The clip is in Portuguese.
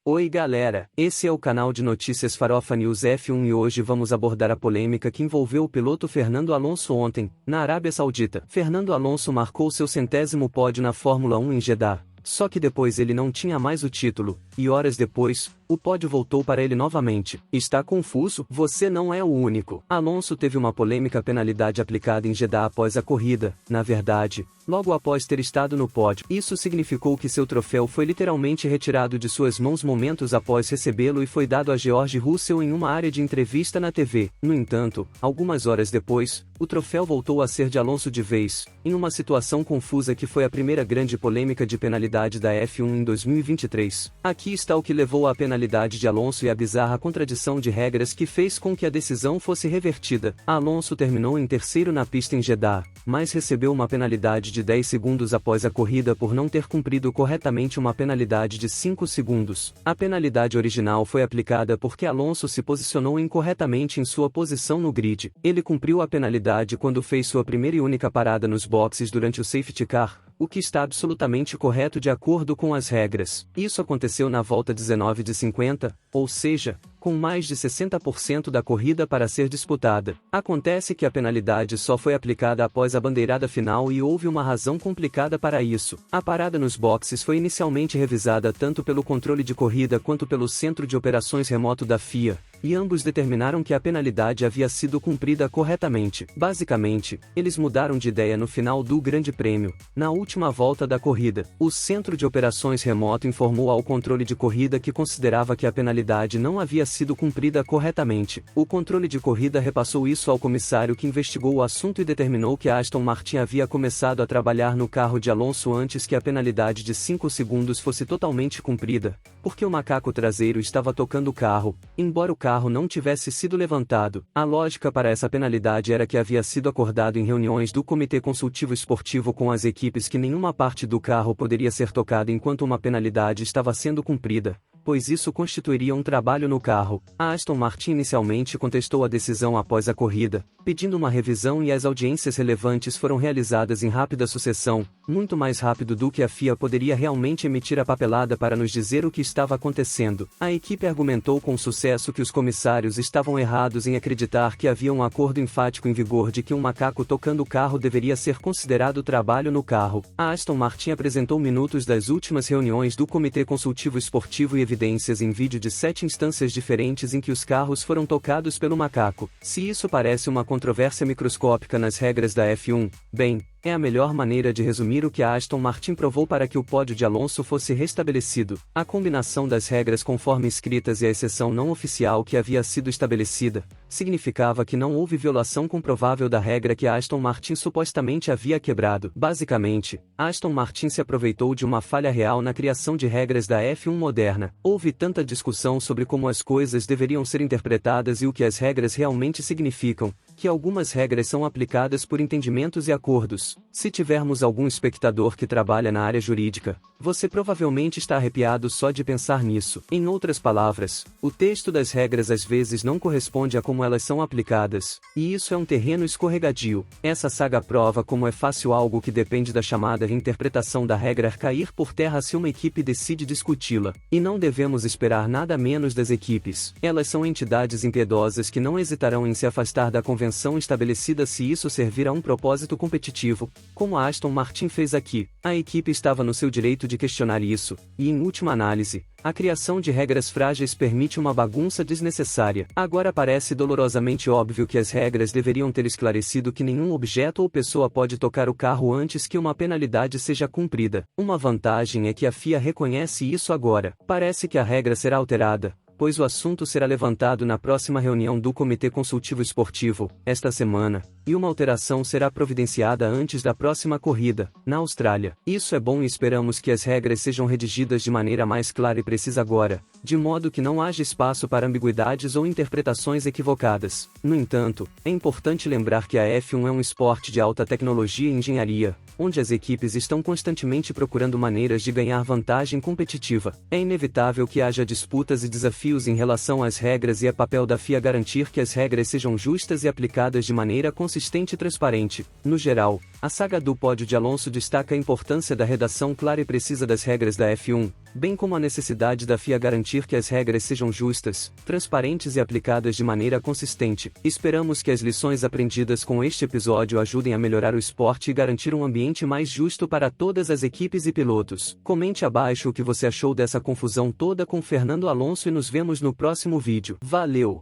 Oi galera, esse é o canal de notícias Farofa News F1 e hoje vamos abordar a polêmica que envolveu o piloto Fernando Alonso ontem, na Arábia Saudita. Fernando Alonso marcou seu 100º pódio na Fórmula 1 em Jeddah, só que depois ele não tinha mais o título, e horas depois, o pódio voltou para ele novamente. Está confuso? Você não é o único. Alonso teve uma polêmica penalidade aplicada em Jeddah após a corrida, na verdade, logo após ter estado no pódio. Isso significou que seu troféu foi literalmente retirado de suas mãos momentos após recebê-lo e foi dado a George Russell em uma área de entrevista na TV. No entanto, algumas horas depois, o troféu voltou a ser de Alonso de vez, em uma situação confusa que foi a primeira grande polêmica de penalidade da F1 em 2023. Aqui está o que levou à penalidade de Alonso e a bizarra contradição de regras que fez com que a decisão fosse revertida. Alonso terminou em terceiro na pista em Jeddah, mas recebeu uma penalidade de 10 segundos após a corrida por não ter cumprido corretamente uma penalidade de 5 segundos. A penalidade original foi aplicada porque Alonso se posicionou incorretamente em sua posição no grid. Ele cumpriu a penalidade quando fez sua primeira e única parada nos boxes durante o safety car, o que está absolutamente correto de acordo com as regras. Isso aconteceu na volta 19 de 50, ou seja, com mais de 60% da corrida para ser disputada. Acontece que a penalidade só foi aplicada após a bandeirada final e houve uma razão complicada para isso. A parada nos boxes foi inicialmente revisada tanto pelo controle de corrida quanto pelo Centro de Operações Remoto da FIA, e ambos determinaram que a penalidade havia sido cumprida corretamente. Basicamente, eles mudaram de ideia no final do Grande Prêmio. Na última volta da corrida, o Centro de Operações Remoto informou ao controle de corrida que considerava que a penalidade não havia sido cumprida corretamente. O controle de corrida repassou isso ao comissário que investigou o assunto e determinou que a Aston Martin havia começado a trabalhar no carro de Alonso antes que a penalidade de 5 segundos fosse totalmente cumprida, porque o macaco traseiro estava tocando o carro, embora o carro não tivesse sido levantado. A lógica para essa penalidade era que havia sido acordado em reuniões do Comitê Consultivo Esportivo com as equipes que nenhuma parte do carro poderia ser tocada enquanto uma penalidade estava sendo cumprida, pois isso constituiria um trabalho no carro. A Aston Martin inicialmente contestou a decisão após a corrida, pedindo uma revisão, e as audiências relevantes foram realizadas em rápida sucessão, muito mais rápido do que a FIA poderia realmente emitir a papelada para nos dizer o que estava acontecendo. A equipe argumentou com sucesso que os comissários estavam errados em acreditar que havia um acordo enfático em vigor de que um macaco tocando o carro deveria ser considerado trabalho no carro. A Aston Martin apresentou minutos das últimas reuniões do Comitê Consultivo Esportivo e evidências em vídeo de 7 instâncias diferentes em que os carros foram tocados pelo macaco. Se isso parece uma controvérsia microscópica nas regras da F1, bem, é a melhor maneira de resumir o que a Aston Martin provou para que o pódio de Alonso fosse restabelecido. A combinação das regras conforme escritas e a exceção não oficial que havia sido estabelecida, significava que não houve violação comprovável da regra que a Aston Martin supostamente havia quebrado. Basicamente, a Aston Martin se aproveitou de uma falha real na criação de regras da F1 moderna. Houve tanta discussão sobre como as coisas deveriam ser interpretadas e o que as regras realmente significam, que algumas regras são aplicadas por entendimentos e acordos. Se tivermos algum espectador que trabalha na área jurídica, você provavelmente está arrepiado só de pensar nisso. Em outras palavras, o texto das regras às vezes não corresponde a como elas são aplicadas, e isso é um terreno escorregadio. Essa saga prova como é fácil algo que depende da chamada reinterpretação da regra cair por terra se uma equipe decide discuti-la. E não devemos esperar nada menos das equipes. Elas são entidades impiedosas que não hesitarão em se afastar da convenção estabelecida se isso servir a um propósito competitivo, como a Aston Martin fez aqui. A equipe estava no seu direito de questionar isso, e em última análise, a criação de regras frágeis permite uma bagunça desnecessária. Agora parece dolorosamente óbvio que as regras deveriam ter esclarecido que nenhum objeto ou pessoa pode tocar o carro antes que uma penalidade seja cumprida. Uma vantagem é que a FIA reconhece isso agora. Parece que a regra será alterada, pois o assunto será levantado na próxima reunião do Comitê Consultivo Esportivo, esta semana, e uma alteração será providenciada antes da próxima corrida, na Austrália. Isso é bom e esperamos que as regras sejam redigidas de maneira mais clara e precisa agora, de modo que não haja espaço para ambiguidades ou interpretações equivocadas. No entanto, é importante lembrar que a F1 é um esporte de alta tecnologia e engenharia, onde as equipes estão constantemente procurando maneiras de ganhar vantagem competitiva. É inevitável que haja disputas e desafios em relação às regras e é papel da FIA garantir que as regras sejam justas e aplicadas de maneira consistente e transparente. No geral, a saga do pódio de Alonso destaca a importância da redação clara e precisa das regras da F1, bem como a necessidade da FIA garantir que as regras sejam justas, transparentes e aplicadas de maneira consistente. Esperamos que as lições aprendidas com este episódio ajudem a melhorar o esporte e garantir um ambiente mais justo para todas as equipes e pilotos. Comente abaixo o que você achou dessa confusão toda com Fernando Alonso e nos vemos no próximo vídeo. Valeu!